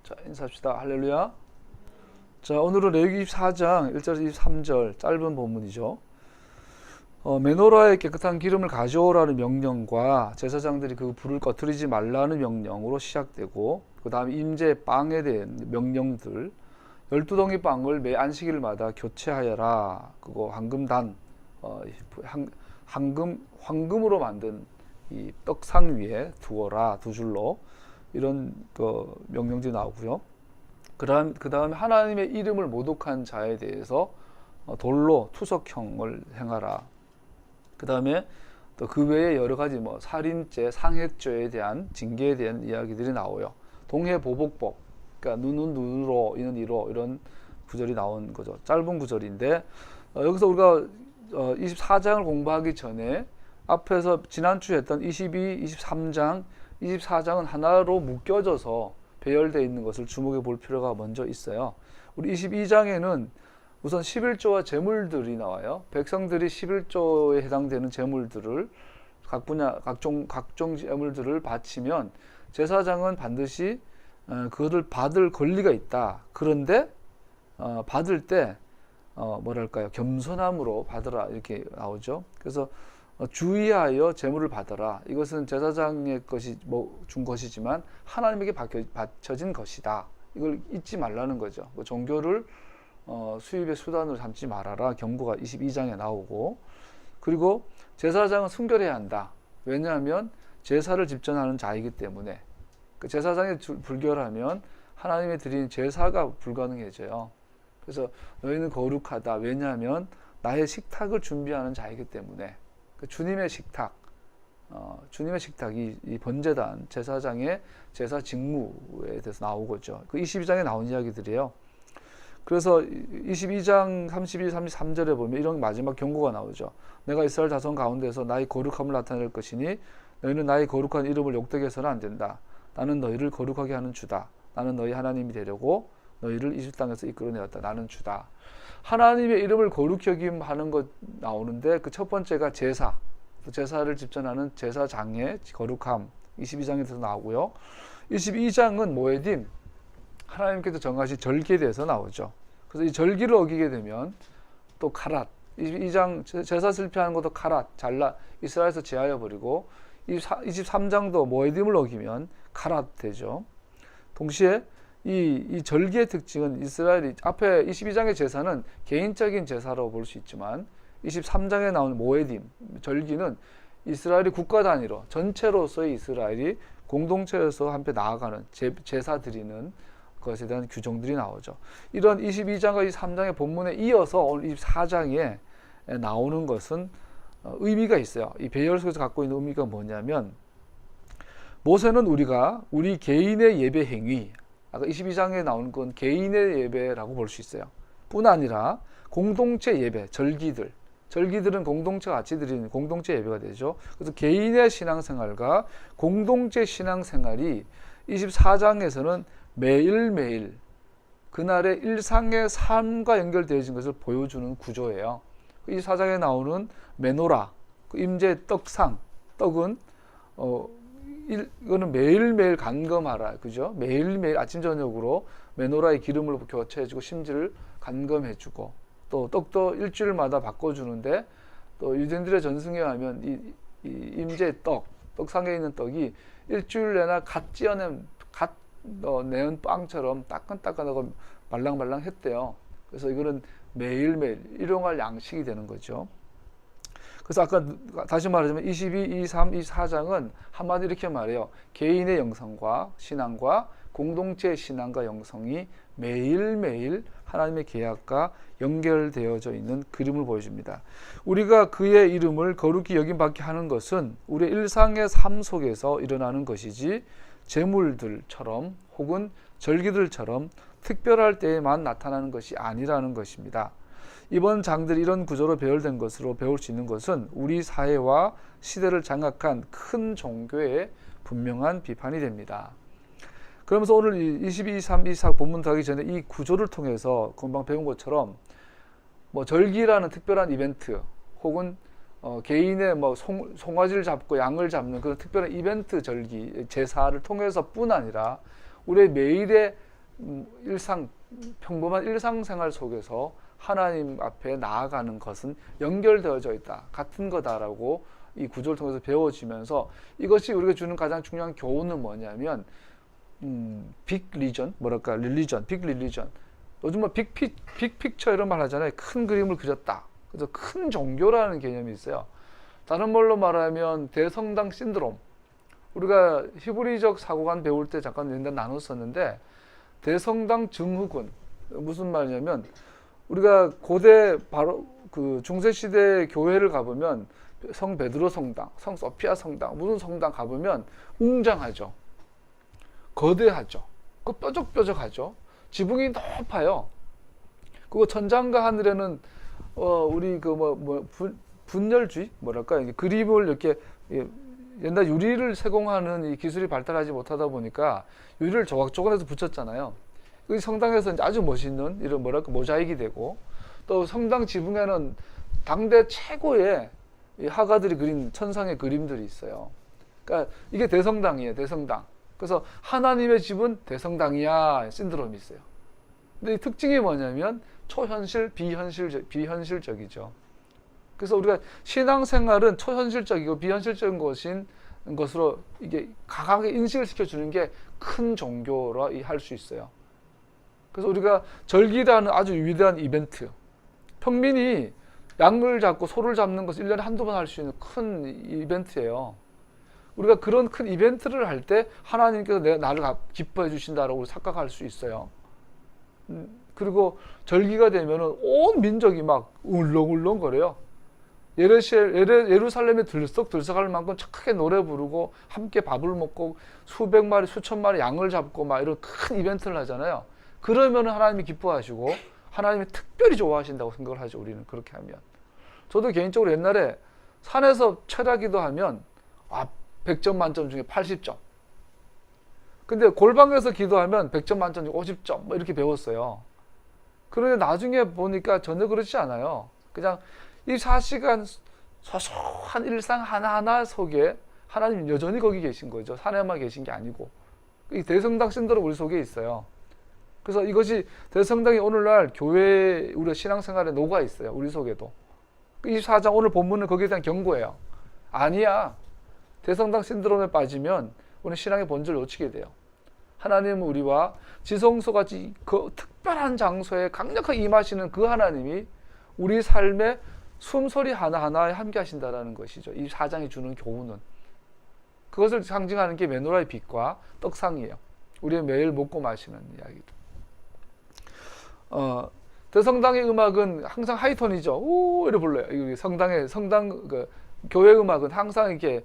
자, 인사합시다. 할렐루야. 자, 오늘은 레위기 24장 1절에서 23절 짧은 본문이죠. 메노라에 깨끗한 기름을 가져오라는 명령과 제사장들이 그 불을 꺼트리지 말라는 명령으로 시작되고, 그 다음 임재 빵에 대한 명령들, 12덩이 빵을 매 안식일마다 교체하여라. 그거 황금단, 황금으로 만든 이 떡상 위에 두어라, 두 줄로. 이런 명령들이 나오고요. 그 다음에 하나님의 이름을 모독한 자에 대해서 돌로 투석형을 행하라. 그 다음에 또 그 외에 여러 가지 살인죄, 상해죄에 대한 징계에 대한 이야기들이 나와요. 동해보복법, 그러니까 눈은 눈으로, 이는 이로, 이런 구절이 나온 거죠. 짧은 구절인데, 여기서 우리가 24장을 공부하기 전에 앞에서 지난주에 했던 22, 23장, 24장은 하나로 묶여져서 배열되어 있는 것을 주목해 볼 필요가 먼저 있어요. 우리 22장에는 우선 11조와 제물들이 나와요. 백성들이 11조에 해당되는 제물들을 각 분야, 각종 제물들을 바치면 제사장은 반드시 그것을 받을 권리가 있다. 그런데 받을 때 겸손함으로 받으라, 이렇게 나오죠. 그래서 주의하여 제물을 받아라. 이것은 제사장의 것이 준 것이지만 하나님에게 바쳐진 것이다. 이걸 잊지 말라는 거죠. 종교를 수입의 수단으로 삼지 말아라. 경고가 22장에 나오고, 그리고 제사장은 순결해야 한다. 왜냐하면 제사를 집전하는 자이기 때문에. 그 제사장이 불결하면 하나님의 드린 제사가 불가능해져요. 그래서 너희는 거룩하다. 왜냐하면 나의 식탁을 준비하는 자이기 때문에. 주님의 식탁, 주님의 식탁이 이 번제단 제사장의 제사 직무에 대해서 나오고죠. 그 22장에 나온 이야기들이에요. 그래서 22장 32, 33절에 보면 이런 마지막 경고가 나오죠. 내가 이스라엘 자손 가운데서 나의 거룩함을 나타낼 것이니 너희는 나의 거룩한 이름을 욕되게 해서는 안 된다. 나는 너희를 거룩하게 하는 주다. 나는 너희 하나님이 되려고 너희를 이집 땅에서 이끌어내었다. 나는 주다. 하나님의 이름을 거룩히 여김하는 것 나오는데, 그 첫 번째가 제사, 제사를 집전하는 제사장의 거룩함, 22장에서 나오고요. 22장은 모에딤, 하나님께서 정하신 절기에 대해서 나오죠. 그래서 이 절기를 어기게 되면 또 카랏, 22장 제사 실패하는 것도 카랏, 잘라 이스라엘에서 제하여 버리고, 23장도 모에딤을 어기면 카랏 되죠. 동시에 이 절기의 특징은 이스라엘이 앞에 22장의 제사는 개인적인 제사라고 볼 수 있지만 23장에 나오는 모에딤 절기는 이스라엘이 국가 단위로 전체로서의 이스라엘이 공동체에서 함께 나아가는 제사 드리는 것에 대한 규정들이 나오죠. 이런 22장과 23장의 본문에 이어서 오늘 24장에 나오는 것은 의미가 있어요. 이 배열 속에서 갖고 있는 의미가 뭐냐면, 모세는 우리 개인의 예배 행위, 아까 22장에 나오는 건 개인의 예배라고 볼 수 있어요. 뿐 아니라 공동체 예배, 절기들은 공동체가 같이 드리는 공동체 예배가 되죠. 그래서 개인의 신앙생활과 공동체 신앙생활이 24장에서는 매일매일 그날의 일상의 삶과 연결되어진 것을 보여주는 구조예요. 24장에 나오는 메노라, 임재 떡상, 떡은 이거는 매일매일 간검하라, 그죠? 매일매일 아침 저녁으로 메노라의 기름을 교체해주고 심지를 간검해주고, 또 떡도 일주일마다 바꿔주는데, 또 유대인들의 전승에 하면 이 임재 떡상에 있는 떡이 일주일 내나 갓 내은 빵처럼 따끈따끈하고 말랑말랑했대요. 그래서 이거는 매일매일 일용할 양식이 되는 거죠. 그래서 아까 다시 말하자면 22, 23, 24장은 한마디로 이렇게 말해요. 개인의 영성과 신앙과 공동체의 신앙과 영성이 매일매일 하나님의 계약과 연결되어져 있는 그림을 보여줍니다. 우리가 그의 이름을 거룩히 여김받게 하는 것은 우리의 일상의 삶 속에서 일어나는 것이지, 제물들처럼 혹은 절기들처럼 특별할 때에만 나타나는 것이 아니라는 것입니다. 이번 장들이 이런 구조로 배열된 것으로 배울 수 있는 것은 우리 사회와 시대를 장악한 큰 종교의 분명한 비판이 됩니다. 그러면서 오늘 22, 23, 24 본문 들어가기 전에 이 구조를 통해서 금방 배운 것처럼 절기라는 특별한 이벤트 혹은 개인의 송아지를 잡고 양을 잡는 그런 특별한 이벤트 절기, 제사를 통해서 뿐 아니라 우리의 매일의 평범한 일상생활 속에서 하나님 앞에 나아가는 것은 연결되어져 있다, 같은 거다라고 이 구조를 통해서 배워지면서 이것이 우리가 주는 가장 중요한 교훈은 뭐냐면 빅 리전, 빅 릴리전. 요즘 빅픽처 이런 말 하잖아요. 큰 그림을 그렸다. 그래서 큰 종교라는 개념이 있어요. 다른 말로 말하면 대성당 신드롬. 우리가 히브리적 사고관 배울 때 잠깐 옛날 나눴었는데 대성당 증후군. 무슨 말이냐면 우리가 고대 바로 그 중세 시대 교회를 가보면 성 베드로 성당, 성 소피아 성당, 무슨 성당 가보면 웅장하죠. 거대하죠. 그 뾰족뾰족하죠. 지붕이 높아요. 그리고 천장과 하늘에는 우리 분열주의 그림을 이렇게 옛날 유리를 세공하는 이 기술이 발달하지 못하다 보니까 유리를 조각조각해서 붙였잖아요. 이 성당에서 이제 아주 멋있는 이런 모자익이 되고, 또 성당 지붕에는 당대 최고의 이 화가들이 그린 천상의 그림들이 있어요. 그러니까 이게 대성당이에요, 대성당. 그래서 하나님의 집은 대성당이야 신드롬이 있어요. 근데 이 특징이 뭐냐면 초현실, 비현실적이죠. 그래서 우리가 신앙생활은 초현실적이고 비현실적인 것으로 이게 강하게 인식을 시켜주는 게 큰 종교라 할 수 있어요. 그래서 우리가 절기라는 아주 위대한 이벤트, 평민이 양을 잡고 소를 잡는 것을 1년에 한두 번 할 수 있는 큰 이벤트예요. 우리가 그런 큰 이벤트를 할 때 하나님께서 나를 기뻐해 주신다라고 착각할 수 있어요. 그리고 절기가 되면은 온 민족이 막 울렁울렁 거려요. 예루살렘에 들썩들썩할 만큼 착하게 노래 부르고 함께 밥을 먹고 수백 마리, 수천 마리 양을 잡고 막 이런 큰 이벤트를 하잖아요. 그러면 하나님이 기뻐하시고 하나님이 특별히 좋아하신다고 생각을 하죠. 우리는 그렇게 하면. 저도 개인적으로 옛날에 산에서 철야기도 하면 100점 만점 중에 80점. 근데 골방에서 기도하면 100점 만점 중에 50점 뭐 이렇게 배웠어요. 그런데 나중에 보니까 전혀 그렇지 않아요. 그냥 24시간 소소한 일상 하나하나 속에 하나님 여전히 거기 계신 거죠. 산에만 계신 게 아니고. 이 대성당 신드롬 우리 속에 있어요. 그래서 이것이 대성당이 오늘날 교회 우리 신앙생활에 녹아 있어요. 우리 속에도. 24장 오늘 본문은 거기에 대한 경고예요. 아니야. 대성당 신드롬에 빠지면 우리 신앙의 본질을 놓치게 돼요. 하나님은 우리와 지성소같이 그 특별한 장소에 강력하게 임하시는 그 하나님이 우리 삶의 숨소리 하나하나에 함께 하신다는 것이죠. 이 4장이 주는 교훈은. 그것을 상징하는 게 메노라의 빛과 떡상이에요. 우리의 매일 먹고 마시는 이야기도. 대성당의 음악은 항상 하이톤이죠. 오, 이래 불러요. 성당 교회 음악은 항상 이렇게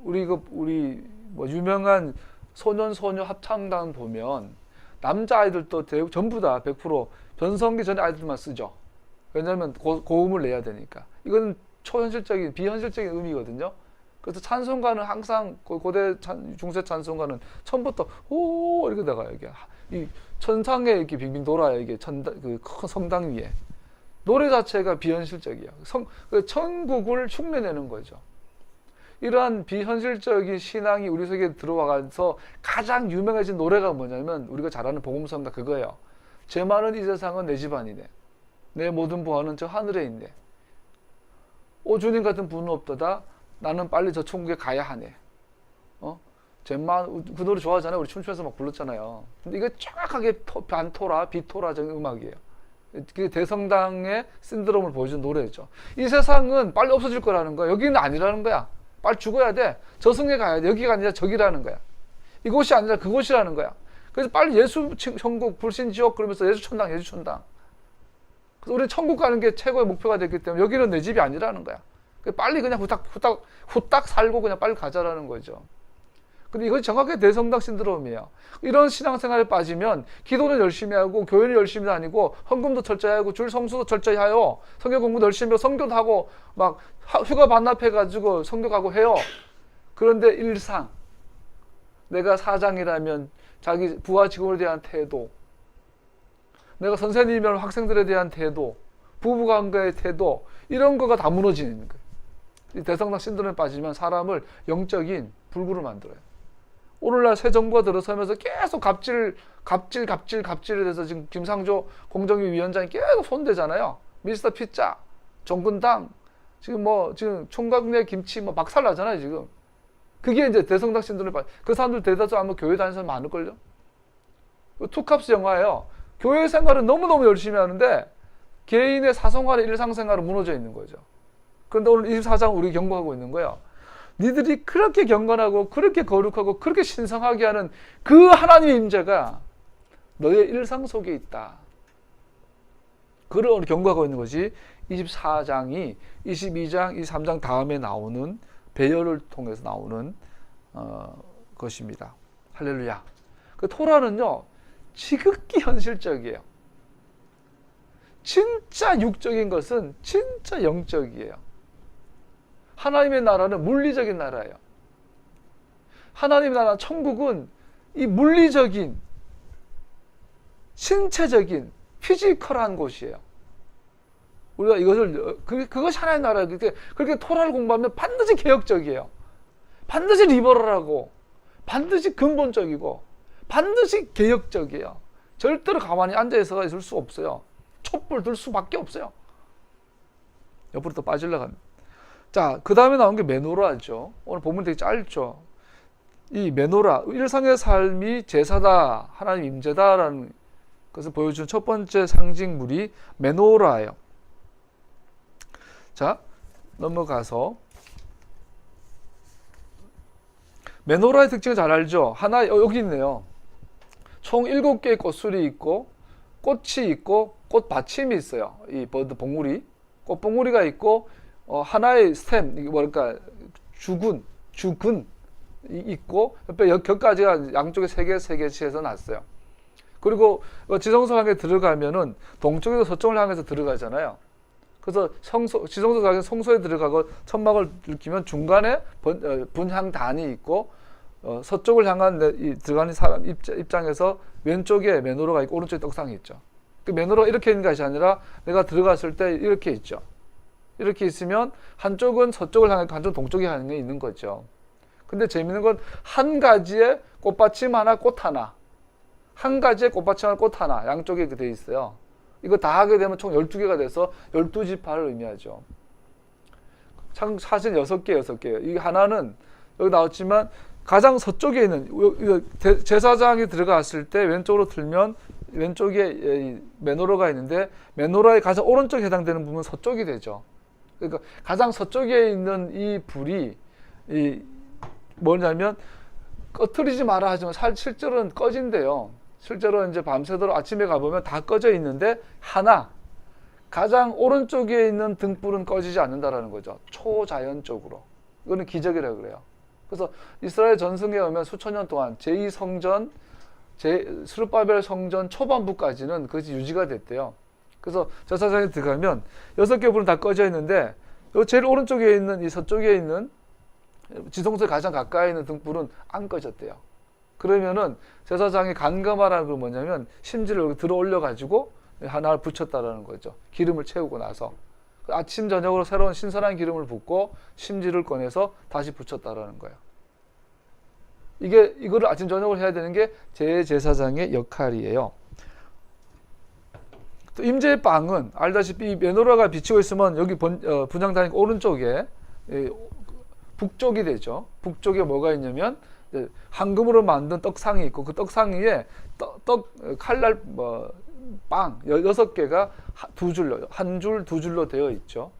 우리 유명한 소년소녀 합창단 보면 남자 아이들도 전부 다 100% 변성기 전에 아이들만 쓰죠. 왜냐하면 고음을 내야 되니까. 이거는 초현실적인 비현실적인 의미거든요. 그래서 찬송가는 항상 고대 중세 찬송가는 처음부터 오 이렇게 나가요. 이게 이 천상에 이렇게 빙빙 돌아요. 이게 그 큰 성당 위에 노래 자체가 비현실적이에요. 천국을 흉내내는 거죠. 이러한 비현실적인 신앙이 우리 속에 들어와서 가장 유명해진 노래가 뭐냐면 우리가 잘 아는 복음서입니다. 그거예요. 제 많은 이 세상은 내 집안이네. 내 모든 부하는 저 하늘에 있네. 오 주님 같은 분은 없도다. 나는 빨리 저 천국에 가야 하네. 그 노래 좋아하잖아요. 우리 춤추면서 막 불렀잖아요. 근데 이거 정확하게 비토라적인 음악이에요. 그게 대성당의 신드롬을 보여준 노래죠. 이 세상은 빨리 없어질 거라는 거야. 여기는 아니라는 거야. 빨리 죽어야 돼. 저승에 가야 돼. 여기가 아니라 저기라는 거야. 이곳이 아니라 그곳이라는 거야. 그래서 빨리 예수 천국, 불신 지옥 그러면서 예수 천당. 그래서 우리 천국 가는 게 최고의 목표가 됐기 때문에 여기는 내 집이 아니라는 거야. 빨리 그냥 후딱 살고 그냥 빨리 가자라는 거죠. 근데 이것이 정확하게 대성당 신드롬이에요. 이런 신앙생활에 빠지면 기도는 열심히 하고 교회는 열심히 다니고 헌금도 철저히 하고 줄 성수도 철저히 하요. 성경 공부도 열심히 하고 성교도 하고 막 휴가 반납해가지고 성교 가고 해요. 그런데 일상 내가 사장이라면 자기 부하 직원에 대한 태도, 내가 선생님이면 학생들에 대한 태도, 부부관계의 태도 이런 거가 다 무너지는 거예요. 이 대성당 신드롬에 빠지면 사람을 영적인 불구를 만들어요. 오늘날 새 정부가 들어서면서 계속 갑질에 대해서 지금 김상조 공정위 위원장이 계속 손대잖아요. 미스터 피자, 정근당, 지금 총각 내 김치 박살 나잖아요, 지금. 그게 이제 대성당 신도를 그 사람들 대다수 아마 교회 다니는 사람 많을걸요? 투캅스 영화예요. 교회 생활은 너무너무 열심히 하는데 개인의 사생활의 일상생활은 무너져 있는 거죠. 그런데 오늘 24장 우리 경고하고 있는 거예요. 니들이 그렇게 경건하고 그렇게 거룩하고 그렇게 신성하게 하는 그 하나님의 임재가 너의 일상 속에 있다. 그를 오늘 경고하고 있는 것이 24장이 22장, 23장 다음에 나오는 배열을 통해서 나오는 것입니다. 할렐루야. 그 토라는요, 지극히 현실적이에요. 진짜 육적인 것은 진짜 영적이에요. 하나님의 나라는 물리적인 나라예요. 하나님의 나라 천국은 이 물리적인, 신체적인, 피지컬한 곳이에요. 우리가 이것을, 그것이 하나님의 나라예요. 그렇게 토라를 공부하면 반드시 개혁적이에요. 반드시 리버럴하고, 반드시 근본적이고, 반드시 개혁적이에요. 절대로 가만히 앉아있어가 있을 수 없어요. 촛불 들 수밖에 없어요. 옆으로 또 빠지려고 합니다. 자, 그 다음에 나온 게 메노라죠. 오늘 본문 되게 짧죠. 이 메노라, 일상의 삶이 제사다, 하나님 임재다라는 것을 보여준 첫 번째 상징물이 메노라예요. 자, 넘어가서 메노라의 특징을 잘 알죠. 하나 여기 있네요. 총 7개의 꽃술이 있고 꽃이 있고 꽃 받침이 있어요. 이 버드 봉우리, 꽃 봉우리가 있고 하나의 스템, 이게 뭐랄까 주근 있고 옆에 격가지가 양쪽에 3개씩 해서 놨어요. 그리고 지성소 향해 들어가면은 동쪽에서 서쪽을 향해서 들어가잖아요. 그래서 지성소 향해 성소에 들어가고 천막을 들키면 중간에 분향단이 있고 서쪽을 향한 들어가는 사람 입장에서 왼쪽에 메노라가 있고 오른쪽에 떡상이 있죠. 그 메노라가 이렇게 있는 것이 아니라 내가 들어갔을 때 이렇게 있죠. 이렇게 있으면 한쪽은 서쪽을 향하고 한쪽은 동쪽에 향해 있는 거죠. 근데 재밌는 건 한 가지의 꽃받침 하나, 꽃 하나. 한 가지의 꽃받침 하나, 꽃 하나. 양쪽에 돼 있어요. 이거 다 하게 되면 총 12개가 돼서 12지파를 의미하죠. 참 사실 6개예요. 이 하나는 여기 나왔지만 가장 서쪽에 있는 제사장이 들어갔을 때 왼쪽으로 들면 왼쪽에 메노라가 있는데 메노라의 가장 오른쪽에 해당되는 부분은 서쪽이 되죠. 그러니까 가장 서쪽에 있는 이 불이 뭐냐면 꺼트리지 마라 하지만 실제로는 꺼진대요. 실제로 이제 밤새도록 아침에 가보면 다 꺼져 있는데 하나 가장 오른쪽에 있는 등불은 꺼지지 않는다라는 거죠. 초자연적으로. 이거는 기적이라고 그래요. 그래서 이스라엘 전승에 오면 수천 년 동안 제2성전, 스룹바벨 성전 초반부까지는 그것이 유지가 됐대요. 그래서 제사장에 들어가면 6개 불은 다 꺼져 있는데 제일 오른쪽에 있는 이 서쪽에 있는 지성소에 가장 가까이 있는 등불은 안 꺼졌대요. 그러면은 제사장이 간감하라는 건 뭐냐면 심지를 여기 들어 올려 가지고 하나를 붙였다라는 거죠. 기름을 채우고 나서 아침 저녁으로 새로운 신선한 기름을 붓고 심지를 꺼내서 다시 붙였다라는 거예요. 이거를 아침 저녁으로 해야 되는 게 제사장의 역할이에요. 또 임재의 빵은 알다시피 메노라가 비치고 있으면 여기 분향단이 오른쪽에 북쪽이 되죠. 북쪽에 뭐가 있냐면 황금으로 만든 떡상이 있고 그 떡상 위에 칼날 빵 6개가 한 줄 두 줄로 되어 있죠.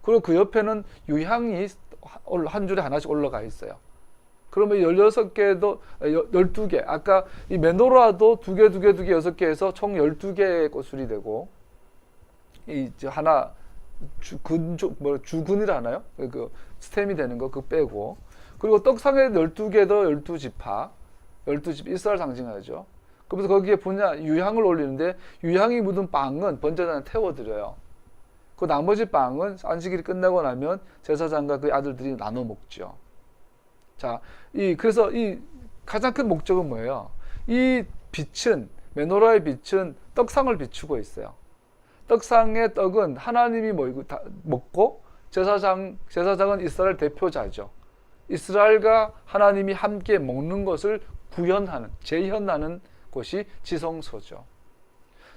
그리고 그 옆에는 유향이 한 줄에 하나씩 올라가 있어요. 그러면 16개도 12개. 아까 이 메노라도 2개 6개 해서 총 12개의 꽃술이 되고 이 하나 주근이라 하나요? 그 스템이 되는 거 그거 빼고 그리고 떡상에 12개도 12지파 12집 이스라엘 상징하죠. 그래서 거기에 유향을 올리는데 유향이 묻은 빵은 번제단에 태워드려요. 그 나머지 빵은 안식일이 끝나고 나면 제사장과 그 아들들이 나눠 먹죠. 자, 그래서 이 가장 큰 목적은 뭐예요? 이 빛은 메노라의 빛은 떡상을 비추고 있어요. 떡상의 떡은 하나님이 먹고 제사장은 이스라엘 대표자죠. 이스라엘과 하나님이 함께 먹는 것을 구현하는, 재현하는 곳이 지성소죠.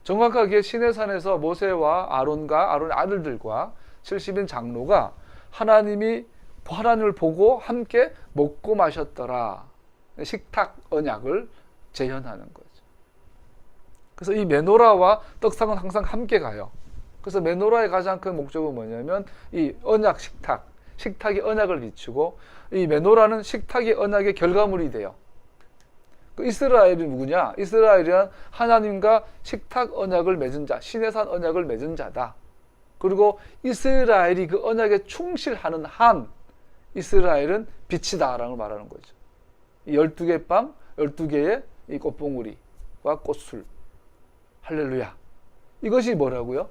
정확하게 시내산에서 모세와 아론과 아론의 아들들과 70인 장로가 하나님을 보고 함께 먹고 마셨더라. 식탁 언약을 재현하는 거죠. 그래서 이 메노라와 떡상은 항상 함께 가요. 그래서 메노라의 가장 큰 목적은 뭐냐면 이 언약 식탁이 언약을 비추고 이 메노라는 식탁이 언약의 결과물이 돼요. 그 이스라엘이 누구냐? 이스라엘은 하나님과 식탁 언약을 맺은 자, 시내산 언약을 맺은 자다. 그리고 이스라엘이 그 언약에 충실하는 한 이스라엘은 빛이다라는 걸 말하는 거죠. 이 12개 빵, 12개의 이 꽃봉우리와 꽃술. 할렐루야. 이것이 뭐라고요?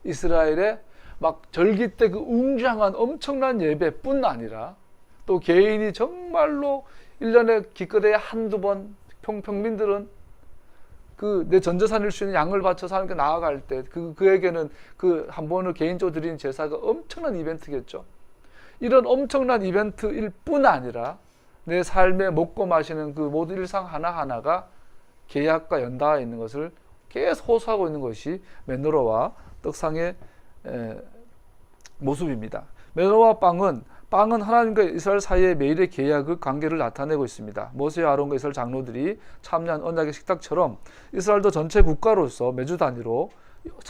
이스라엘의 막 절기 때 그 웅장한 엄청난 예배뿐 아니라 또 개인이 정말로 1년에 기껏해야 한두 번 평민들은 그 내 전재산일 수 있는 양을 바쳐서 하나님께 나아갈 때 그에게는 그 한 번을 개인적으로 드리는 제사가 엄청난 이벤트겠죠. 이런 엄청난 이벤트일 뿐 아니라 내 삶에 먹고 마시는 그 모든 일상 하나하나가 계약과 연달아 있는 것을 계속 호소하고 있는 것이 메노라와 떡상의 모습입니다. 메노라와 빵은 하나님과 이스라엘 사이의 매일의 계약의 관계를 나타내고 있습니다. 모세와 아론과 이스라엘 장로들이 참여한 언약의 식탁처럼 이스라엘도 전체 국가로서 매주 단위로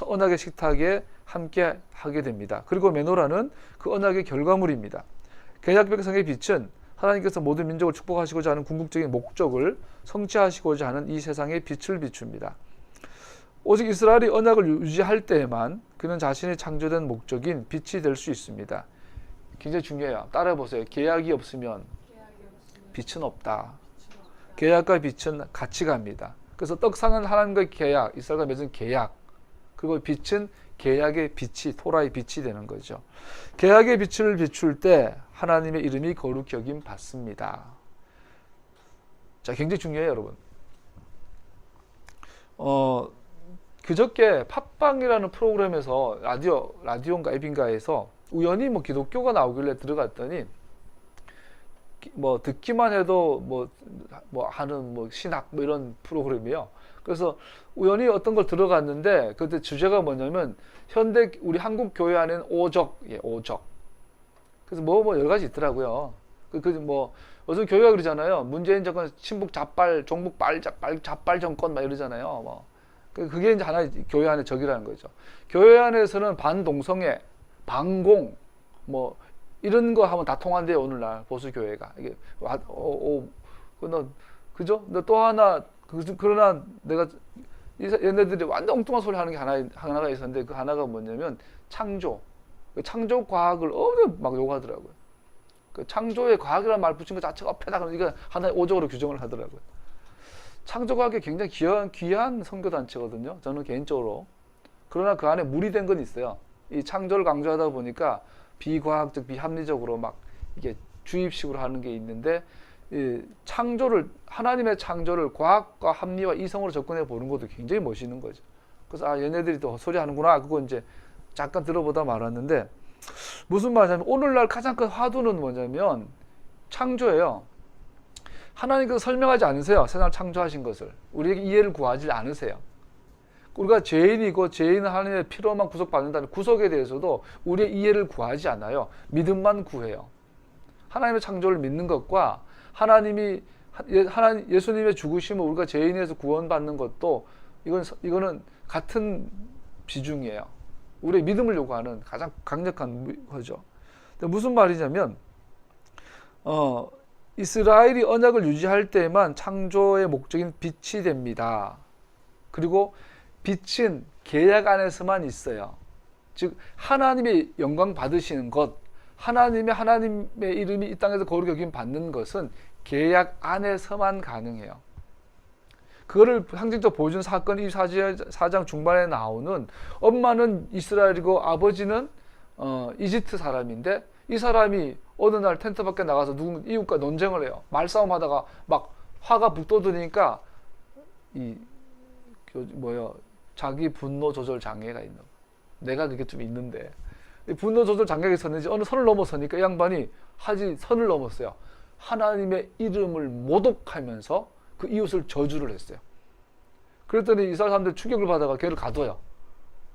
언약의 식탁에 함께 하게 됩니다. 그리고 메노라는 그 언약의 결과물입니다. 계약 백성의 빛은 하나님께서 모든 민족을 축복하시고자 하는 궁극적인 목적을 성취하시고자 하는 이 세상의 빛을 비춥니다. 오직 이스라엘이 언약을 유지할 때에만 그는 자신이 창조된 목적인 빛이 될 수 있습니다. 굉장히 중요해요. 따라해보세요. 계약이 없으면 빛은 없다. 계약과 빛은 같이 갑니다. 그래서 떡상은 하나님과의 계약, 이스라엘과 맺은 계약, 그리고 빛은 계약의 빛이, 토라의 빛이 되는 거죠. 계약의 빛을 비출 때 하나님의 이름이 거룩히 여김 받습니다. 자, 굉장히 중요해요, 여러분. 그저께 팟빵이라는 프로그램에서 라디오인가 앱인가에서 우연히 기독교가 나오길래 들어갔더니 듣기만 해도 하는 신학 이런 프로그램이에요. 그래서 우연히 어떤 걸 들어갔는데 그때 주제가 뭐냐면 현대 우리 한국 교회 안에는 오적. 그래서 여러 가지 있더라고요. 요즘 교회가 그러잖아요. 문재인 정권 친북 잡발, 종북 잡발 정권 이러잖아요. 그게 이제 하나의 교회 안의 적이라는 거죠. 교회 안에서는 반동성애, 반공, 이런 거 하면 다 통한대요, 오늘날 보수교회가. 이게, 그죠? 근데 또 하나, 그러나 내가, 얘네들이 완전 엉뚱한 소리 하는 게 하나가 있었는데, 그 하나가 뭐냐면, 창조. 창조 과학을 엄청 막 욕하더라고요. 그 창조의 과학이라는 말 붙인 것 자체가 패다, 그러면 이거 하나의 오적으로 규정을 하더라고요. 창조과학이 굉장히 귀한 선교단체거든요. 저는 개인적으로. 그러나 그 안에 무리된 건 있어요. 이 창조를 강조하다 보니까 비과학적, 비합리적으로 이게 주입식으로 하는 게 있는데, 이 하나님의 창조를 과학과 합리와 이성으로 접근해 보는 것도 굉장히 멋있는 거죠. 그래서 얘네들이 또 헛소리 하는구나. 그거 이제 잠깐 들어보다 말았는데, 무슨 말이냐면 오늘날 가장 큰 화두는 뭐냐면 창조예요. 하나님께서 설명하지 않으세요. 세상을 창조하신 것을. 우리에게 이해를 구하지 않으세요. 우리가 죄인이고 죄인은 하나님의 피로만 구속받는다는 구속에 대해서도 우리의 이해를 구하지 않아요. 믿음만 구해요. 하나님의 창조를 믿는 것과 예수님의 죽으심을 우리가 죄인에서 구원받는 것도 이거는 같은 비중이에요. 우리의 믿음을 요구하는 가장 강력한 거죠. 무슨 말이냐면 이스라엘이 언약을 유지할 때에만 창조의 목적인 빛이 됩니다. 그리고 빛은 계약 안에서만 있어요. 즉 하나님의 영광 받으시는 것, 하나님의 이름이 이 땅에서 거룩히 여김 받는 것은 계약 안에서만 가능해요. 그거를 상징적으로 보여준 사건이 4장 중반에 나오는, 엄마는 이스라엘이고 아버지는 이집트 사람인데, 이 사람이 어느 날 텐트 밖에 나가서 이웃과 논쟁을 해요. 말싸움하다가 막 화가 북돋으니까 자기 분노 조절 장애가 있는 거예요. 내가 그게 좀 있는데, 분노 조절 장벽이 섰는지 어느 선을 넘어서니까 이 양반이 선을 넘었어요. 하나님의 이름을 모독하면서 그 이웃을 저주를 했어요. 그랬더니 이스라엘 사람들 충격을 받아가 걔를 가둬요.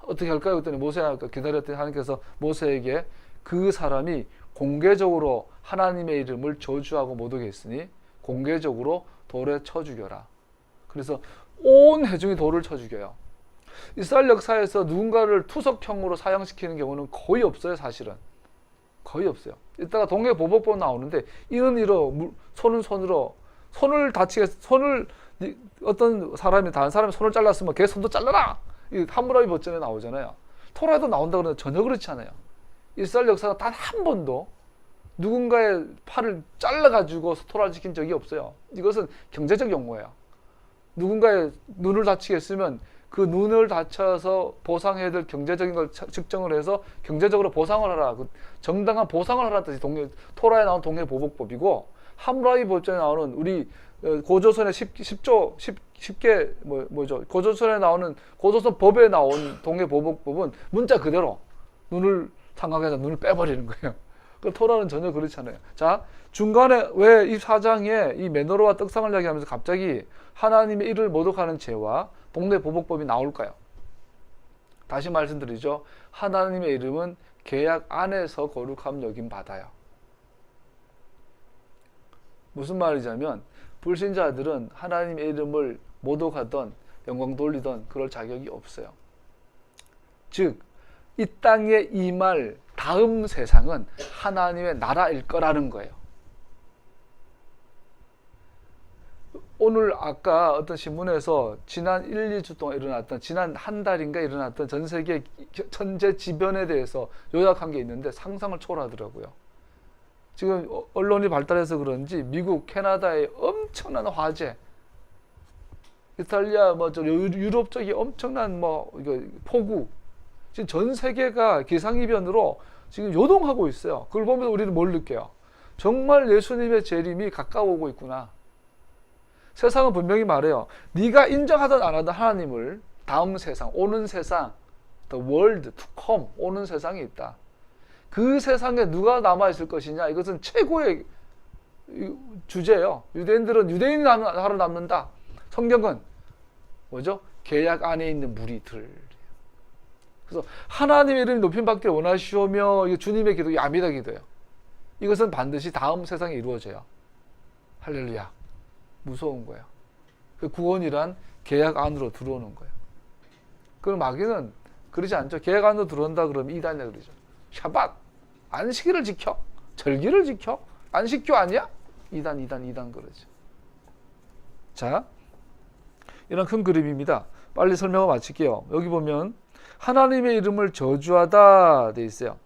어떻게 할까요? 그랬더니 모세가 기다렸더니 하나님께서 모세에게 그 사람이 공개적으로 하나님의 이름을 저주하고 모독했으니 공개적으로 돌에 쳐 죽여라. 그래서 온 회중이 돌을 쳐 죽여요. 이스라엘 역사에서 누군가를 투석형으로 사형시키는 경우는 거의 없어요. 사실은 거의 없어요. 이따가 동해보복법 나오는데 이는 이로 손은 손으로 손을 다치게 어떤 사람이 다른 사람이 손을 잘랐으면 걔 손도 잘라라. 이 함무라비 버전에 나오잖아요. 토라에도 나온다 그러는데 전혀 그렇지 않아요. 이스라엘 역사가 단 한 번도 누군가의 팔을 잘라가지고 토라를 지킨 적이 없어요. 이것은 경제적 용어예요. 누군가의 눈을 다치게 했으면 그 눈을 다쳐서 보상해야 될 경제적인 걸 측정을 해서 경제적으로 보상을 하라. 정당한 보상을 하라 뜻이 토라에 나온 동해보복법이고 함무라비 버전에 나오는 우리 고조선의 10개 뭐죠? 고조선에 나오는 고조선 법에 나온 동해보복법은 문자 그대로 눈을 삼각해서 눈을 빼버리는 거예요. 그 토라는 전혀 그렇지 않아요. 자, 중간에 왜 이 4장에 이 메노라와 떡상을 이야기하면서 갑자기 하나님의 일을 모독하는 죄와 동네보복법이 나올까요? 다시 말씀드리죠. 하나님의 이름은 계약 안에서 거룩함 여김 받아요. 무슨 말이냐면 불신자들은 하나님의 이름을 모독하던 영광 돌리던 그럴 자격이 없어요. 즉, 이 땅에 임할 다음 세상은 하나님의 나라일 거라는 거예요. 오늘 아까 어떤 신문에서 지난 1, 2주 동안 일어났던 지난 한 달인가 일어났던 전 세계 천재 지변에 대해서 요약한 게 있는데 상상을 초월하더라고요. 지금 언론이 발달해서 그런지 미국, 캐나다의 엄청난 화재, 이탈리아, 유럽 쪽이 엄청난 폭우, 지금 전 세계가 기상이변으로 지금 요동하고 있어요. 그걸 보면서 우리는 뭘 느껴요? 정말 예수님의 재림이 가까워오고 있구나. 세상은 분명히 말해요. 네가 인정하든 안 하든 하나님을 다음 세상, 오는 세상, the world to come, 오는 세상이 있다. 그 세상에 누가 남아있을 것이냐, 이것은 최고의 주제예요. 유대인들은 유대인이 살아남는다. 성경은 뭐죠? 계약 안에 있는 무리들. 그래서 하나님의 이름이 높임받기를 원하시오며 주님의 기도, 야미다 기도예요. 이것은 반드시 다음 세상에 이루어져요. 할렐루야. 무서운 거예요. 그 구원이란 계약 안으로 들어오는 거예요. 그럼 마귀는 그러지 않죠. 계약 안으로 들어온다 그러면 이단이라 그러죠. 샤밧, 안식일을 지켜, 절기를 지켜, 안식교 아니야? 이단 그러죠. 자, 이런 큰 그림입니다. 빨리 설명을 마칠게요. 여기 보면 하나님의 이름을 저주하다 돼 있어요.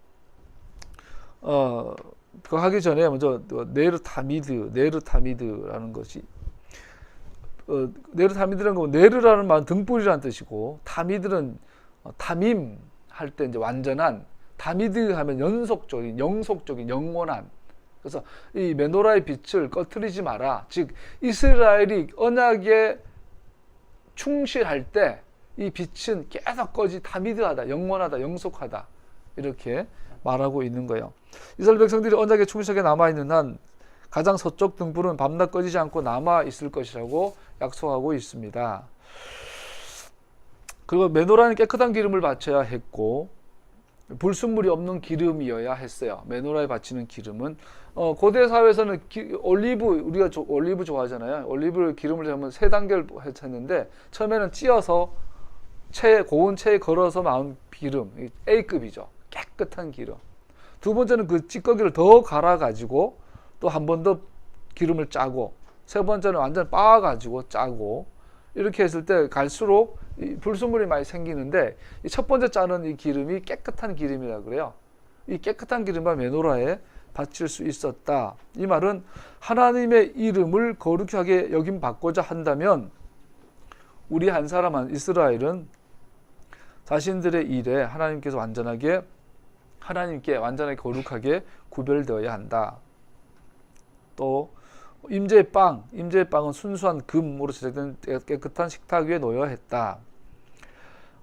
그거 하기 전에 먼저 네르타미드라는 것이 네르타미드라는 건 네르라는 말은 등불이라는 뜻이고 타미드는 타밈 할 때 이제 완전한, 다미드 하면 연속적인, 영속적인, 영원한. 그래서 이 메노라의 빛을 꺼트리지 마라. 즉 이스라엘이 언약에 충실할 때 이 빛은 계속 다미드하다, 영원하다, 영속하다 이렇게 말하고 있는 거예요. 이스라엘 백성들이 언약에 충실하게 남아있는 한 가장 서쪽 등불은 밤낮 꺼지지 않고 남아있을 것이라고 약속하고 있습니다. 그리고 메노라는 깨끗한 기름을 바쳐야 했고 불순물이 없는 기름이어야 했어요. 메노라에 바치는 기름은 고대 사회에서는 우리가 올리브 좋아하잖아요. 올리브 기름을 하면 3단계를 했는데 처음에는 찧어서 고운 체에 걸어서 나온 기름, A급이죠. 깨끗한 기름. 두 번째는 그 찌꺼기를 더 갈아가지고 또 한 번 더 기름을 짜고, 세 번째는 완전 빻아가지고 짜고, 이렇게 했을 때 갈수록 불순물이 많이 생기는데 이 첫 번째 짜는 이 기름이 깨끗한 기름이라 그래요. 이 깨끗한 기름과 메노라에 바칠 수 있었다. 이 말은 하나님의 이름을 거룩하게 여김 받고자 한다면 우리 한 사람 이스라엘은 자신들의 일에 하나님께 완전하게 거룩하게 구별되어야 한다. 또 임재의 빵은 순수한 금으로 제작된 깨끗한 식탁 위에 놓여야 했다.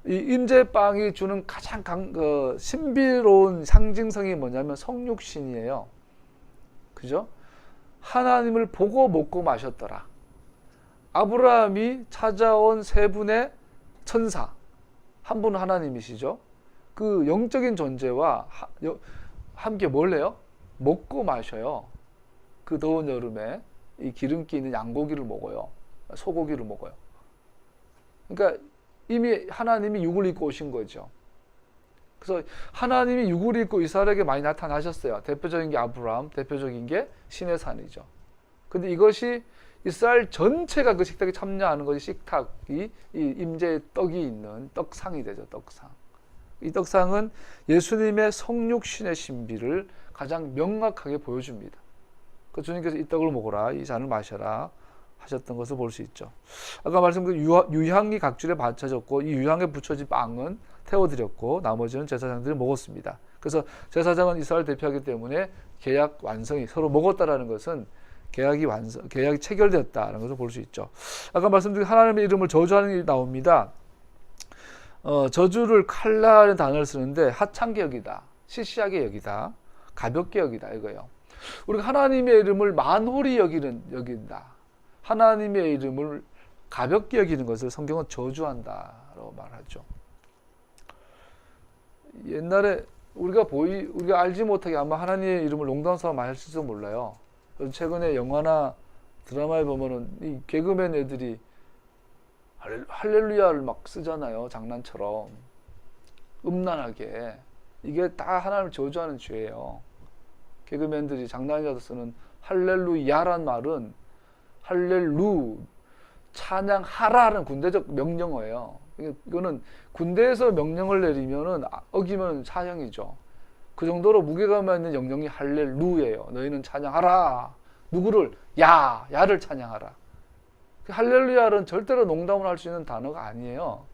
이 임재빵이 주는 가장 신비로운 상징성이 뭐냐면 성육신이에요. 그죠? 하나님을 보고 먹고 마셨더라. 아브라함이 찾아온 세 분의 천사, 한 분은 하나님이시죠. 그 영적인 존재와 함께 뭘 해요? 먹고 마셔요. 그 더운 여름에 이 기름기 있는 양고기를 먹어요. 소고기를 먹어요. 그러니까 이미 하나님이 육을 입고 오신 거죠. 그래서 하나님이 육을 입고 이스라엘에게 많이 나타나셨어요. 대표적인 게 아브라함, 대표적인 게 시내 산이죠. 근데 이것이 이스라엘 전체가 그 식탁에 참여하는 것이 식탁이 이 임재의 떡이 있는 떡상이 되죠. 떡상. 이 떡상은 예수님의 성육신의 신비를 가장 명확하게 보여줍니다. 그 주님께서 이 떡을 먹어라, 이 잔을 마셔라 하셨던 것을 볼 수 있죠. 아까 말씀드린 유향이 각줄에 받쳐졌고 이 유향에 붙여진 빵은 태워드렸고 나머지는 제사장들이 먹었습니다. 그래서 제사장은 이스라엘 대표하기 때문에 계약 완성이 서로 먹었다라는 것은 계약이 체결되었다는 것을 볼 수 있죠. 아까 말씀드린 하나님의 이름을 저주하는 일이 나옵니다. 저주를 칼라라는 단어를 쓰는데 하찮게 여기다, 시시하게 여기다, 가볍게 여기다 이거예요. 우리가 하나님의 이름을 만홀히 여긴다. 하나님의 이름을 가볍게 여기는 것을 성경은 저주한다라고 말하죠. 옛날에 우리가 알지 못하게 아마 하나님의 이름을 농담삼아 많이 할지도 몰라요. 최근에 영화나 드라마에 보면은 이 개그맨 애들이 할렐루야를 막 쓰잖아요. 장난처럼. 음란하게. 이게 다 하나님을 저주하는 죄예요. 개그맨들이 장난이라도 쓰는 할렐루야란 말은 할렐루, 찬양하라는 군대적 명령어예요. 이거는 군대에서 명령을 내리면은 어기면 사형이죠. 그 정도로 무게감 있는 영령이 할렐루예요. 너희는 찬양하라. 누구를? 야를 찬양하라. 할렐루야는 절대로 농담을 할 수 있는 단어가 아니에요.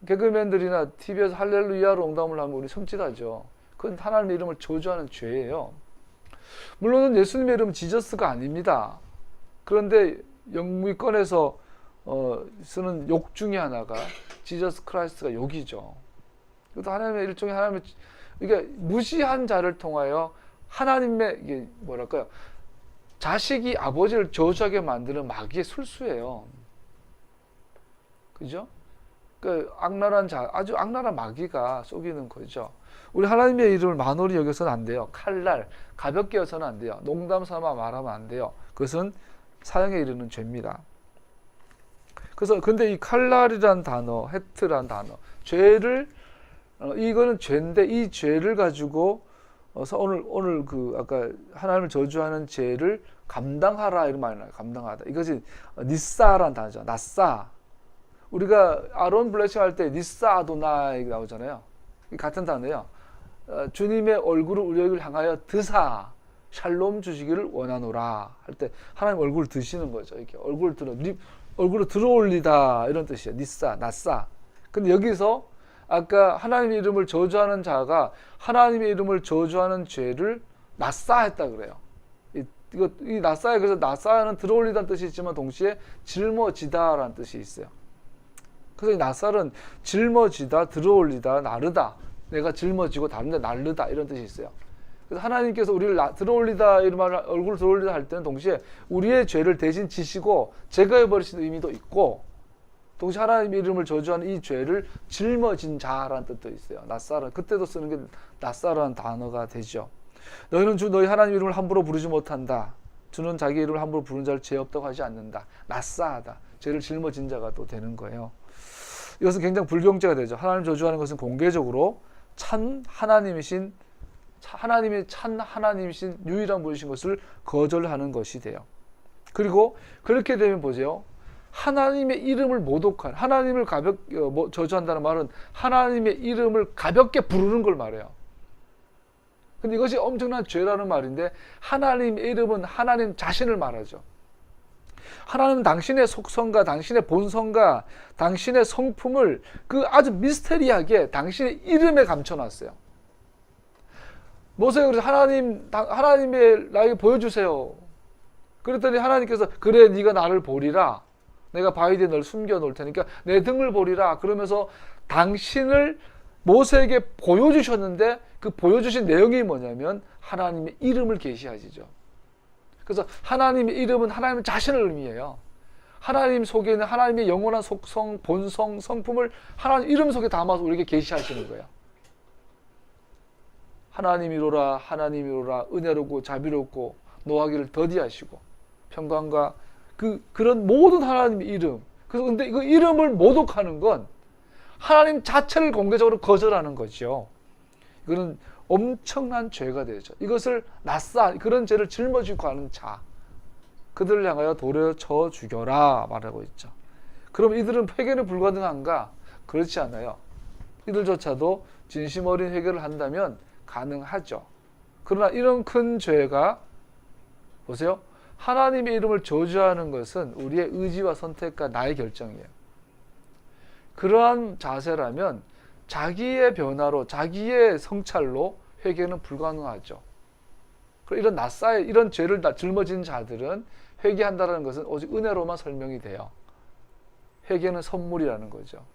개그맨들이나 TV에서 할렐루야로 농담을 하면 우리 섬찟하죠. 그건 하나님의 이름을 저주하는 죄예요. 물론 예수님의 이름은 지저스가 아닙니다. 그런데 영미권에서 쓰는 욕 중에 하나가 지저스 크라이스트가 욕이죠. 그것도 하나님의 일종의 하나님의 이게 무시한 자를 통하여 하나님의 이게 뭐랄까요? 자식이 아버지를 저주하게 만드는 마귀의 술수예요. 그죠? 그 아주 악랄한 마귀가 속이는 거죠. 우리 하나님의 이름을 만홀히 여겨서는 안 돼요. 칼날, 가볍게 여서는 안 돼요. 농담 삼아 말하면 안 돼요. 그것은 사형에 이르는 죄입니다. 그래서 근데 이 칼날이란 단어, 헤트란 단어, 죄를 이거는 죄인데 이 죄를 가지고 오늘 그 아까 하나님을 저주하는 죄를 감당하라 이런 말이 나요. 감당하다. 이것이 니사라는 단어죠. 나사. 우리가 아론 블레싱 할 때 니사 아도나이 나오잖아요. 같은 단어예요. 주님의 얼굴을 우리에게 향하여 드사 샬롬 주시기를 원하노라 할 때 하나님 얼굴을 드시는 거죠. 이렇게 얼굴을 들어올리다 이런 뜻이에요. 니사, 나사. 근데 여기서 아까 하나님의 이름을 저주하는 자가 하나님의 이름을 저주하는 죄를 나사했다 그래요. 이 나사에 그래서 나사는 들어올리다는 뜻이 있지만 동시에 짊어지다라는 뜻이 있어요. 그래서 이 나살은 짊어지다, 들어올리다, 나르다. 내가 짊어지고 다른 데 나르다 이런 뜻이 있어요. 그래서 하나님께서 우리를 들어올리다 이런 말을 얼굴을 들어올리다 할 때는 동시에 우리의 죄를 대신 지시고 제거해 버리시는 의미도 있고 동시에 하나님의 이름을 저주하는 이 죄를 짊어진 자라는 뜻도 있어요. 나살은 그때도 쓰는 게 나살이라는 단어가 되죠. 너희는 주 너희 하나님 이름을 함부로 부르지 못한다. 주는 자기 이름을 함부로 부르는 자를 죄 없다고 하지 않는다. 나사하다. 죄를 짊어진 자가 또 되는 거예요. 이것은 굉장히 불경죄가 되죠. 하나님 저주하는 것은 공개적으로 하나님의 찬 하나님이신 유일한 분이신 것을 거절하는 것이 돼요. 그리고 그렇게 되면 보세요. 하나님의 이름을 모독한 하나님을 저주한다는 말은 하나님의 이름을 가볍게 부르는 걸 말해요. 근데 이것이 엄청난 죄라는 말인데 하나님의 이름은 하나님 자신을 말하죠. 하나님은 당신의 속성과 당신의 본성과 당신의 성품을 그 아주 미스테리하게 당신의 이름에 감춰놨어요. 모세가 그래서 하나님의 나에게 보여주세요. 그랬더니 하나님께서 그래 네가 나를 보리라. 내가 바위 뒤에 널 숨겨 놓을 테니까 내 등을 보리라. 그러면서 당신을 모세에게 보여주셨는데 그 보여주신 내용이 뭐냐면 하나님의 이름을 계시하시죠. 그래서 하나님의 이름은 하나님 자신을 의미해요. 하나님 속에 있는 하나님의 영원한 속성, 본성, 성품을 하나님 이름 속에 담아서 우리에게 계시하시는 거예요. 하나님이로라, 하나님이로라, 은혜롭고 자비롭고 노하기를 더디하시고 평강과 그런 모든 하나님의 이름. 그래서 근데 그 이름을 모독하는 건 하나님 자체를 공개적으로 거절하는 거죠. 이거는 엄청난 죄가 되죠. 이것을 그런 죄를 짊어지고 가는 자, 그들을 향하여 돌에 쳐 죽여라 말하고 있죠. 그럼 이들은 회개는 불가능한가? 그렇지 않아요. 이들조차도 진심 어린 회개를 한다면 가능하죠. 그러나 이런 큰 죄가 보세요. 하나님의 이름을 저주하는 것은 우리의 의지와 선택과 나의 결정이에요. 그러한 자세라면 자기의 변화로 자기의 성찰로 회개는 불가능하죠. 이런 이런 죄를 다 짊어진 자들은 회개한다는 것은 오직 은혜로만 설명이 돼요. 회개는 선물이라는 거죠.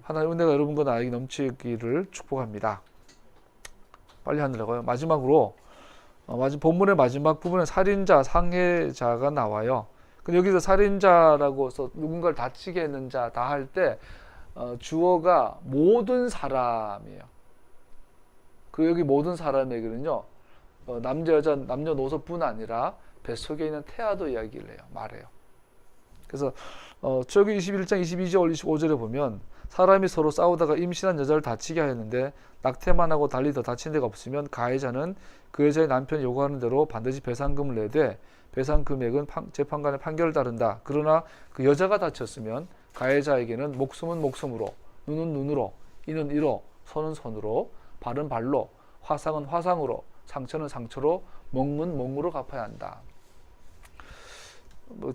하나님 은혜가 여러분과 나에게 넘치기를 축복합니다. 빨리 하느라고요. 마지막으로 본문의 마지막 부분에 살인자, 상해자가 나와요. 근데 여기서 살인자라고 해서 누군가를 다치게 했는 자 다 할 때 주어가 모든 사람이에요. 그 여기 모든 사람에게는요 남자 여자 남녀노소뿐 아니라 뱃속에 있는 태아도 이야기를 해요. 말해요. 그래서 출애굽기 21장 22절 25절에 보면 사람이 서로 싸우다가 임신한 여자를 다치게 하였는데 낙태만 하고 달리 더 다친 데가 없으면 가해자는 그 여자의 남편이 요구하는 대로 반드시 배상금을 내되 배상 금액은 재판관의 판결을 따른다. 그러나 그 여자가 다쳤으면 가해자에게는 목숨은 목숨으로, 눈은 눈으로, 이는 이로, 손은 손으로, 발은 발로, 화상은 화상으로, 상처는 상처로, 멍은 멍으로 갚아야 한다.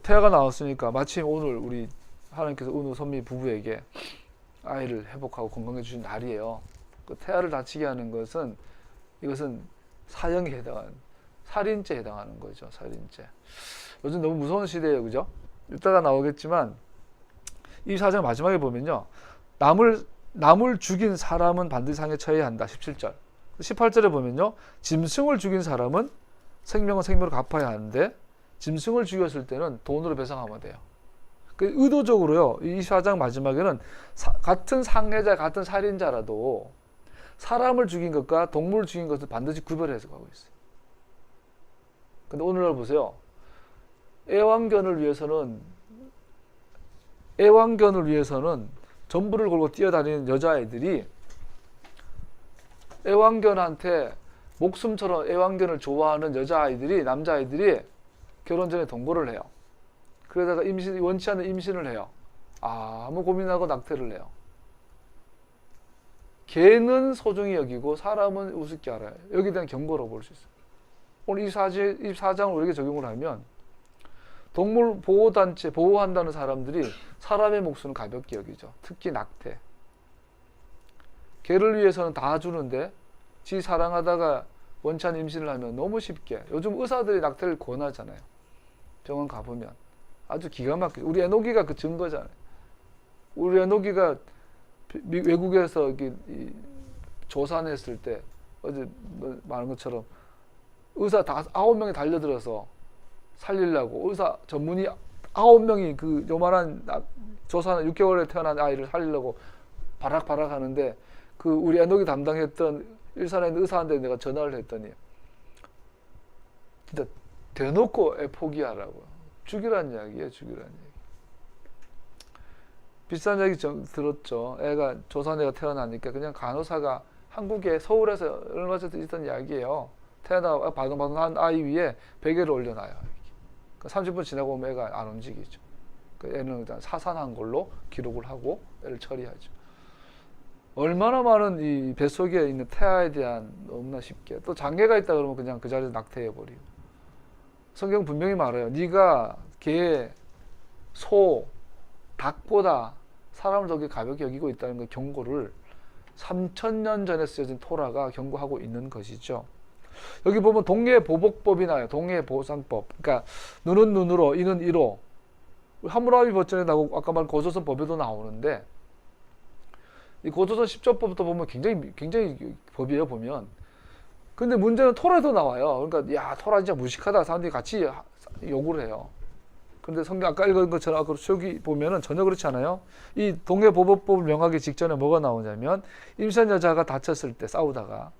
태아가 나왔으니까 마침 오늘 우리 하나님께서 은우 선미 부부에게 아이를 회복하고 건강해 주신 날이에요. 그 태아를 다치게 하는 것은 이것은 사형에 해당하는 살인죄에 해당하는 거죠. 살인죄. 요즘 너무 무서운 시대예요. 그죠? 이따가 나오겠지만 이 사장 마지막에 보면요. 남을 죽인 사람은 반드시 상에 처해야 한다. 17절. 18절에 보면요. 짐승을 죽인 사람은 생명은 생명으로 갚아야 하는데 짐승을 죽였을 때는 돈으로 배상하면 돼요. 의도적으로요. 이 사장 마지막에는 같은 상해자, 같은 살인자라도 사람을 죽인 것과 동물을 죽인 것을 반드시 구별해서 가고 있어요. 근데 오늘날 보세요. 애완견을 위해서는 전부를 걸고 뛰어다니는 여자애들이 애완견한테 목숨처럼 애완견을 좋아하는 여자아이들이, 남자아이들이 결혼 전에 동거를 해요. 그러다가 원치 않는 임신을 해요. 아무 고민하고 낙태를 해요. 개는 소중히 여기고 사람은 우습게 알아요. 여기에 대한 경고로 볼 수 있어요. 오늘 이 사장을 우리에게 적용을 하면 동물 보호단체, 보호한다는 사람들이 사람의 목숨을 가볍게 여기죠. 특히 낙태. 개를 위해서는 다 주는데 지 사랑하다가 원치 않는 임신을 하면 너무 쉽게, 요즘 의사들이 낙태를 권하잖아요. 병원 가보면 아주 기가 막히게. 우리 애노기가 그 증거잖아요. 우리 애노기가 외국에서 조산했을 때 어제 말한 것처럼 의사 9명이 달려들어서 살리려고, 의사 전문의 9명이 그 요만한 조산 6개월에 태어난 아이를 살리려고 바락바락 하는데, 그 우리 애노기 담당했던 일산에 있는 의사한테 내가 전화를 했더니 진짜 대놓고 애 포기하라고. 죽이라는 이야기예요. 죽이라는 이야기. 비싼 얘기 들었죠. 애가 조산애가 태어나니까 그냥 간호사가 한국에 서울에서 얼마 전에 있던 이야기예요. 태어나 바둥바둥한 아이 위에 베개를 올려놔요. 30분 지나고 오면 애가 안 움직이죠. 애는 일단 사산한 걸로 기록을 하고 애를 처리하죠. 얼마나 많은 이 뱃속에 있는 태아에 대한, 너무나 쉽게, 또 장애가 있다 그러면 그냥 그 자리에서 낙태해버리고. 성경 분명히 말해요. 네가 개, 소, 닭보다 사람을 더 가볍게 여기고 있다는 그 경고를 3000년 전에 쓰여진 토라가 경고하고 있는 것이죠. 여기 보면 동해보복법이 나와요. 동해보상법. 그러니까 눈은 눈으로, 이는 이로. 하무라비 법전에 나오고 아까 말한 고조선 법에도 나오는데 이 고조선 10조법부터 보면 굉장히 법이에요 보면. 근데 문제는 토라에도 나와요. 그러니까 야 토라 진짜 무식하다 사람들이 같이 욕을 해요. 근데 성경 아까 읽은 것처럼 아까 여기 보면은 전혀 그렇지 않아요. 이 동해보복법을 명하기 직전에 뭐가 나오냐면 임신한 여자가 다쳤을 때 싸우다가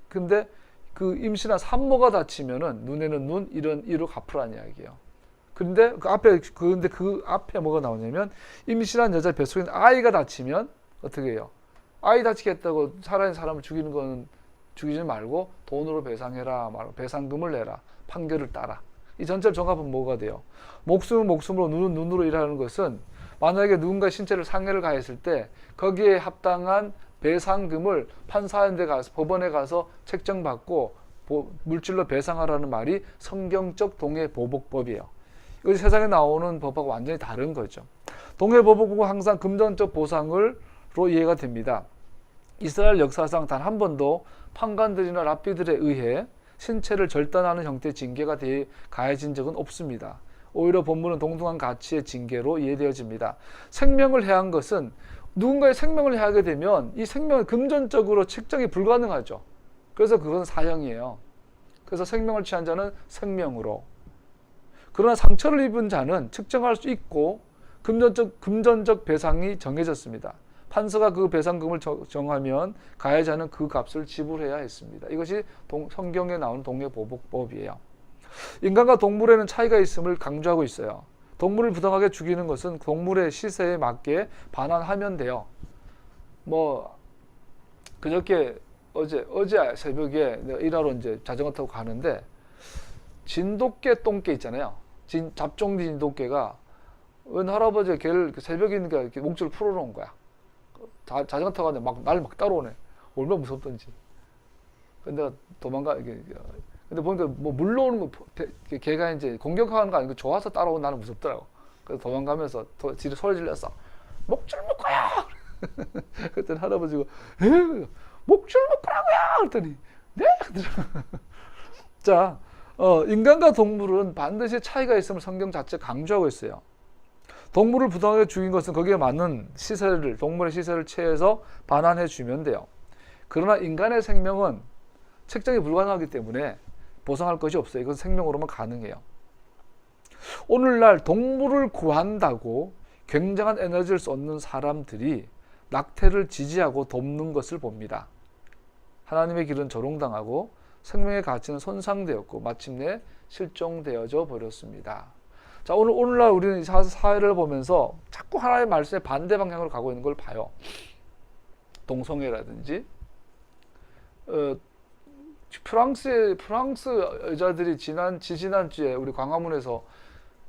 근데 그 임신한 산모가 다치면은 눈에는 눈, 이런 이로 갚으라는 이야기예요. 근데 그 앞에 뭐가 나오냐면 임신한 여자 뱃속에 있는 아이가 다치면 어떻게 해요? 아이 다치겠다고 살아있는 사람을 죽이는 거는 죽이지 말고 돈으로 배상해라, 배상금을 내라, 판결을 따라. 이 전체 종합은 뭐가 돼요? 목숨은 목숨으로, 눈은 눈으로 일하는 것은 만약에 누군가 신체를 상해를 가했을 때 거기에 합당한 배상금을 판사한 데 가서 법원에 가서 책정받고 물질로 배상하라는 말이 성경적 동해보복법이에요. 이것이 세상에 나오는 법하고 완전히 다른 거죠. 동해보복법은 항상 금전적 보상으로 이해가 됩니다. 이스라엘 역사상 단 한 번도 판관들이나 랍비들에 의해 신체를 절단하는 형태의 징계가 가해진 적은 없습니다. 오히려 본문은 동등한 가치의 징계로 이해되어집니다. 생명을 해한 것은 누군가의 생명을 해하게 되면 이 생명은 금전적으로 측정이 불가능하죠. 그래서 그건 사형이에요. 그래서 생명을 취한 자는 생명으로. 그러나 상처를 입은 자는 측정할 수 있고 금전적 배상이 정해졌습니다. 판사가 그 배상금을 정하면 가해자는 그 값을 지불해야 했습니다. 이것이 성경에 나오는 동해보복법이에요. 인간과 동물에는 차이가 있음을 강조하고 있어요. 동물을 부당하게 죽이는 것은 동물의 시세에 맞게 반환하면 돼요. 그저께 어제 새벽에 내가 일하러 이제 자전거 타고 가는데 진돗개 똥개 있잖아요. 잡종디 진돗개가 웬 할아버지가 걔를 새벽이니까 이렇게 목줄을 풀어놓은 거야. 자전거 타고 가는데 날 따라오네. 얼마나 무섭던지. 근데 내가 근데 보니까 물러오는 거, 걔가 이제 공격하는 거 아니고 좋아서 따라오고 나는 무섭더라고. 그래서 도망가면서 뒤로 소리 질렀어. 목줄 묶어요! 그랬더니 할아버지가, 목줄 묶으라고요! 그랬더니, 네? 자, 인간과 동물은 반드시 차이가 있음을 성경 자체가 강조하고 있어요. 동물을 부당하게 죽인 것은 거기에 맞는 동물의 시세를 취해서 반환해 주면 돼요. 그러나 인간의 생명은 책정이 불가능하기 때문에 보상할 것이 없어요. 이건 생명으로만 가능해요. 오늘날 동물을 구한다고 굉장한 에너지를 쏟는 사람들이 낙태를 지지하고 돕는 것을 봅니다. 하나님의 길은 조롱당하고 생명의 가치는 손상되었고 마침내 실종되어져 버렸습니다. 자, 오늘날 우리는 사회를 보면서 자꾸 하나님의 말씀에 반대 방향으로 가고 있는 걸 봐요. 동성애라든지 프랑스 여자들이 지지난주에 우리 광화문에서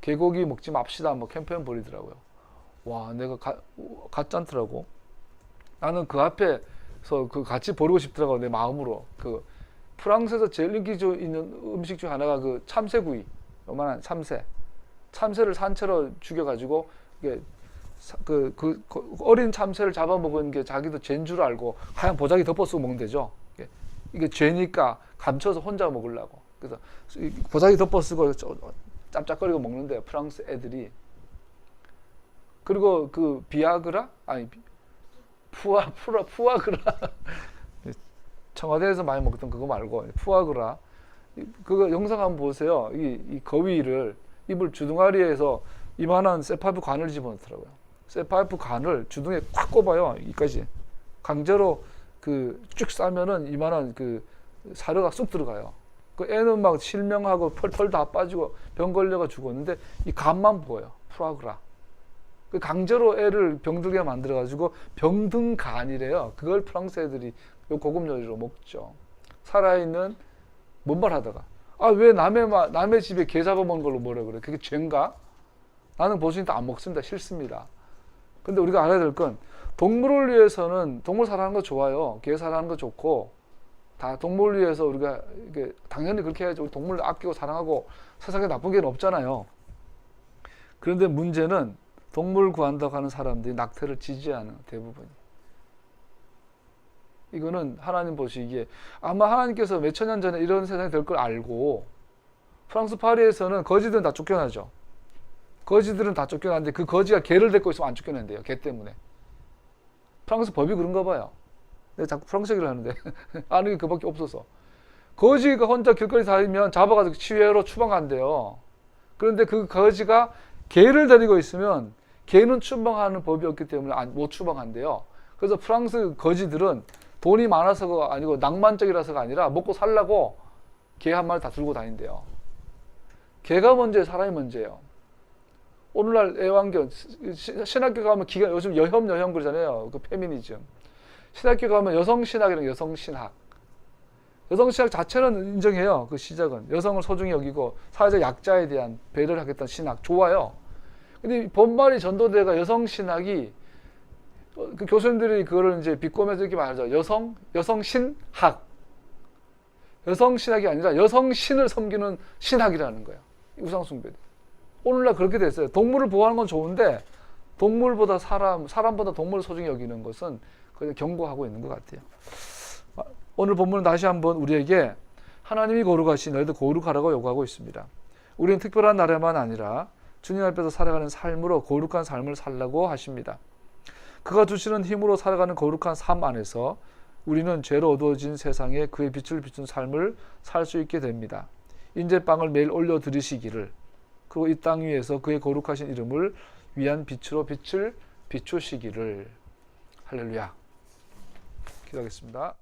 개고기 먹지 맙시다 캠페인 벌이더라고요. 와, 내가 가짠더라고. 나는 그 앞에서 같이 버리고 싶더라고, 내 마음으로. 프랑스에서 제일 인기 있는 음식 중 하나가 참새구이, 요만한 참새를 산채로 죽여가지고 어린 참새를 잡아먹은 게 자기도 죄인 줄 알고 하얀 보자기 덮어쓰고 먹는데죠. 이게 죄니까 감춰서 혼자 먹으려고. 그래서 보자기 덮어쓰고 짭짭거리고 먹는데요, 프랑스 애들이. 그리고 비아그라? 아니, 푸아그라. 청와대에서 많이 먹던 그거 말고, 푸아그라. 그거 영상 한번 보세요. 이 거위를 이불 주둥아리에서 이만한 쇠파이프 관을 집어넣더라고요. 쇠파이프 관을 주둥이에 콱 꼽아요. 이까지. 강제로 쭉 싸면은 이만한 사료가 쑥 들어가요. 애는 막 실명하고 펄펄 다 빠지고 병 걸려가 죽었는데 이 간만 보여요. 푸아그라. 강제로 애를 병들게 만들어가지고 병등간이래요. 그걸 프랑스 애들이 고급 요리로 먹죠. 살아있는 뭔 말 하다가 왜 남의 집에 개 잡아먹는 걸로 뭐라 그래? 그게 죄인가? 나는 보수인데 안 먹습니다. 싫습니다. 근데 우리가 알아야 될 건 동물을 위해서는 동물 사랑하는 거 좋아요. 개 사랑하는 거 좋고 다 동물을 위해서 우리가 당연히 그렇게 해야지. 우리 동물을 아끼고 사랑하고 세상에 나쁜 게 없잖아요. 그런데 문제는 동물 구한다고 하는 사람들이 낙태를 지지하는 대부분이. 이거는 하나님 보시기에 아마 하나님께서 몇천 년 전에 이런 세상이 될 걸 알고 프랑스 파리에서는 거지들은 다 쫓겨나죠. 거지들은 다 쫓겨나는데 그 거지가 개를 데리고 있으면 안 쫓겨난대요. 개 때문에. 프랑스 법이 그런가 봐요. 내가 자꾸 프랑스 얘기를 하는데 아는 게 그밖에 없어서. 거지가 혼자 길거리 다니면 잡아가지고 치외로 추방한대요. 그런데 그 거지가 개를 데리고 있으면 개는 추방하는 법이 없기 때문에 못 추방한대요. 그래서 프랑스 거지들은 돈이 많아서가 아니고 낭만적이라서가 아니라 먹고 살라고 개 한 마리 다 들고 다닌대요. 개가 문제예요, 사람이 문제예요. 오늘날 애완견, 신학교 가면 요즘 여혐 그러잖아요. 그 페미니즘. 신학교 가면 여성신학이랑 여성신학. 여성신학 자체는 인정해요. 그 시작은. 여성을 소중히 여기고 사회적 약자에 대한 배려를 하겠다는 신학. 좋아요. 근데 본말이 전도대가 여성신학이 그 교수님들이 그거를 이제 비꼬면서 이렇게 말하죠. 여성신학. 여성신학이 아니라 여성신을 섬기는 신학이라는 거예요. 우상숭배. 오늘날 그렇게 됐어요. 동물을 보호하는 건 좋은데 동물보다 사람보다 동물을 소중히 여기는 것은 그냥 경고하고 있는 것 같아요. 오늘 본문은 다시 한번 우리에게 하나님이 거룩하신 너희도 거룩하라고 요구하고 있습니다. 우리는 특별한 날에만 아니라 주님 앞에서 살아가는 삶으로 거룩한 삶을 살라고 하십니다. 그가 주시는 힘으로 살아가는 거룩한 삶 안에서 우리는 죄로 어두워진 세상에 그의 빛을 비춘 삶을 살 수 있게 됩니다. 인제빵을 매일 올려드리시기를, 그리고 이 땅 위에서 그의 거룩하신 이름을 위한 빛으로 빛을 비추시기를. 할렐루야. 기도하겠습니다.